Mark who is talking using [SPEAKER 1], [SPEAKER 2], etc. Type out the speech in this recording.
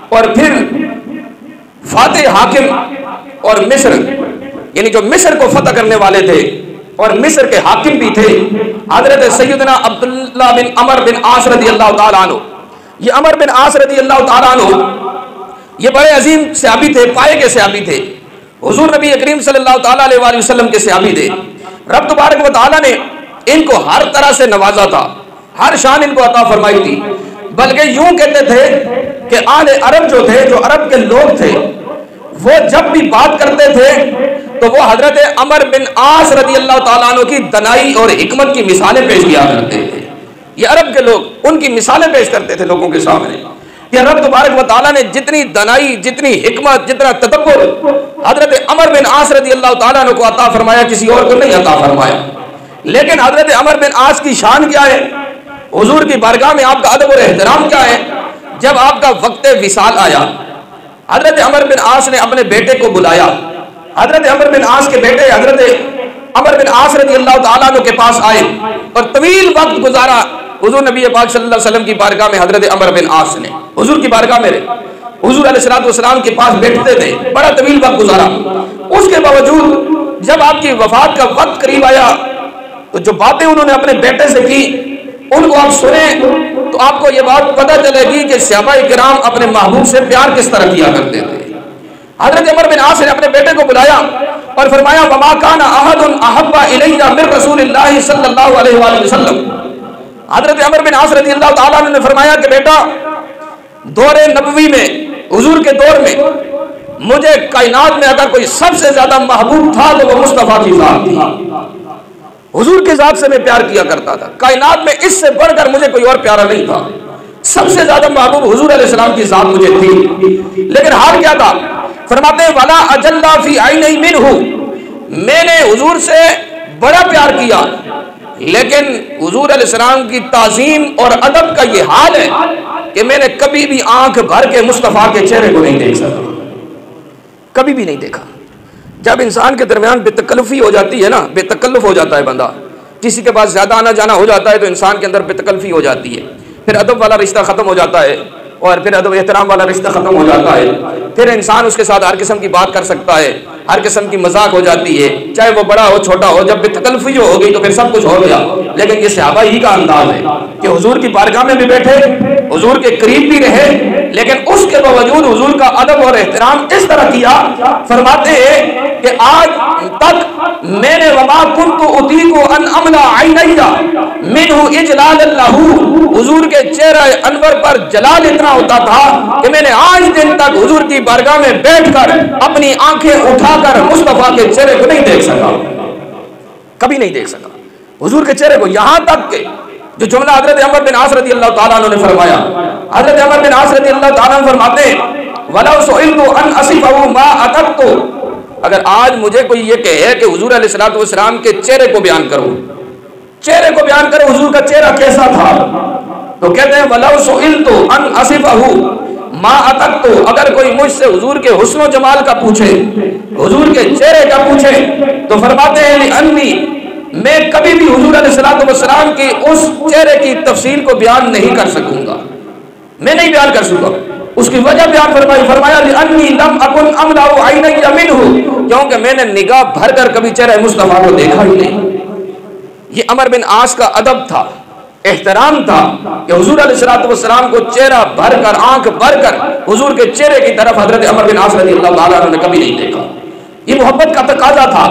[SPEAKER 1] اور پھر فاتح حاکم اور مصر، یعنی جو مصر کو فتح کرنے والے تھے اور مصر کے حاکم بھی تھے، حضرت سیدنا عبداللہ بن عمر بن عاص رضی اللہ تعالیٰ عنہ. یہ عمر بن عاص رضی اللہ تعالیٰ عنہ یہ بڑے عظیم صحابی تھے، پائے کے صحابی تھے، حضور نبی کریم صلی اللہ تعالیٰ علیہ وسلم کے صحابی تھے. رب تبارک و تعالیٰ نے ان کو ہر طرح سے نوازا تھا، ہر شان ان کو عطا فرمائی تھی. بلکہ یوں کہتے تھے کہ آل عرب جو تھے، جو عرب کے لوگ تھے، وہ جب بھی بات کرتے تھے تو وہ حضرت عمر بن عاص رضی اللہ تعالیٰ عنہ کی دنائی اور حکمت کی مثالیں پیش کیا کرتے تھے. یہ عرب کے لوگ ان کی مثالیں پیش کرتے تھے لوگوں کے سامنے کہ رب تبارک و تعالیٰ نے جتنی دنائی، جتنی حکمت، جتنا تدبر حضرت عمر بن عاص رضی اللہ تعالیٰ عنہ کو عطا فرمایا، کسی اور کو نہیں عطا فرمایا. لیکن حضرت عمر بن عاص کی شان کیا ہے، حضور کی بارگاہ میں آپ کا ادب اور احترام کیا ہے. جب آپ کا وقت وصال آیا، حضرت عمر بن عاص نے اپنے بیٹے کو بلایا. حضرت عمر بن عاص کے بیٹے حضرت عمر بن عاص رضی اللہ تعالیٰ عنہ کے پاس آئے اور طویل وقت گزارا حضور نبی پاک صلی اللہ علیہ وسلم کی بارگاہ میں. حضرت عمر بن عاص نے حضور کی بارگاہ میں حضور علیہ السلام کے پاس بیٹھتے تھے، بڑا طویل وقت گزارا. اس کے باوجود جب آپ کی وفات کا وقت قریب آیا تو جو باتیں انہوں نے اپنے بیٹے سے کی ان کو آپ سنیں تو آپ کو یہ بات پتہ چلے گی کہ صحابہ کرام اپنے محبوب سے پیار کس طرح کیا کرتے تھے. حضرت عمر بن عاص نے اپنے بیٹے کو بلایا اور فرمایا وما کان احد احب الی من رسول اللہ صلی اللہ علیہ وآلہ وسلم. حضرت عمر بن عاص رضی اللہ تعالیٰ عنہ نے فرمایا کہ بیٹا، دور نبوی میں، حضور کے دور میں مجھے کائنات میں اگر کوئی سب سے زیادہ محبوب تھا تو وہ مصطفیٰ کی ذات تھی. حضور کی ذات سے میں پیار کیا کرتا تھا، کائنات میں اس سے بڑھ کر مجھے کوئی اور پیارا نہیں تھا. سب سے زیادہ محبوب حضور علیہ السلام کی ذات مجھے تھی. لیکن حال کیا تھا؟ فرماتے ہیں وَلَا أَجَلَّ فِي عَيْنِي مِنْهُ، میں نے حضور سے بڑا پیار کیا، لیکن حضور علیہ السلام کی تعظیم اور ادب کا یہ حال ہے کہ میں نے کبھی بھی آنکھ بھر کے مصطفیٰ کے چہرے کو نہیں دیکھ سکا، کبھی بھی نہیں دیکھا. جب انسان کے درمیان بے تکلفی ہو جاتی ہے نا، بے تکلف ہو جاتا ہے بندہ، کسی کے پاس زیادہ آنا جانا ہو جاتا ہے تو انسان کے اندر بے تکلفی ہو جاتی ہے، پھر ادب والا رشتہ ختم ہو جاتا ہے اور پھر ادب احترام والا رشتہ ختم ہو جاتا ہے. پھر انسان اس کے ساتھ ہر قسم کی بات کر سکتا ہے، ہر قسم کی مذاق ہو جاتی ہے، چاہے وہ بڑا ہو چھوٹا ہو. جب بے تکلفی جو ہو گئی تو پھر سب کچھ ہو گیا. لیکن یہ صحابہ ہی کا انداز ہے کہ حضور کی بارگاہ میں بھی بیٹھے، حضور کے قریب بھی رہے، لیکن اس کے باوجود حضور کا ادب اور احترام اس طرح کیا. فرماتے ہیں کہ آج تک میں نے وما کنت اطیق ان املا عینی منہ اجلال اللہ، حضور کے چہرہ انور پر جلال اتنا ہوتا تھا کہ میں نے آج دن تک حضور کی بارگاہ میں بیٹھ کر اپنی آنکھیں اٹھا کر مصطفیٰ کے چہرے کو نہیں دیکھ سکا، کبھی نہیں دیکھ سکا حضور کے چہرے کو. یہاں تک کہ جو جملہ حضرت عمر بن عاص رضی اللہ تعالیٰ عنہ نے فرمایا، حضرت عمر بن عاص رضی اللہ تعالیٰ عنہ فرماتے ہیں وَلَوْ سُئِلْتُ أَنْ أَصِفَهُ مَا أَتَقْتُ، اگر آج مجھے کوئی یہ کہے کہ حضور علیہ السلام کے چہرے کو بیان کرو، چہرے کو بیان کرو، حضور کا چہرہ کیسا تھا، تو کہتے ہیں وَلَوْ سُئِلْتُ أَنْ أَصِفَهُ مَا أَتَقْتُ، اگر کوئی مجھ سے حضور کے حسن و جمال کا پوچھے، حضور کے چہرے کا پوچھے، تو فرماتے ہیں لِأَنِّي، میں کبھی بھی حضور علیہ السلام کی اس چہرے کی تفصیل کو بیان نہیں کر سکوں گا، میں نہیں بیان کر سکوں گا. اس کی وجہ بیان فرمایا لِأَنِّي لَمْ أَكُنْ أَمْلَأُ عَيْنَيَّ مِنْهُ، کیونکہ میں نے نگاہ بھر کر کبھی چہرہ مصطفیٰ کو دیکھا ہی نہیں. یہ عمر بن عاص کا ادب تھا، احترام تھا کہ حضور علیہ السلام کو چہرہ بھر کر، آنکھ بھر کر حضور کے چہرے کی طرف حضرت عمر بن عاص رضی اللہ تعالیٰ عنہ نے کبھی نہیں دیکھا. یہ محبت کا تقاضا تھا.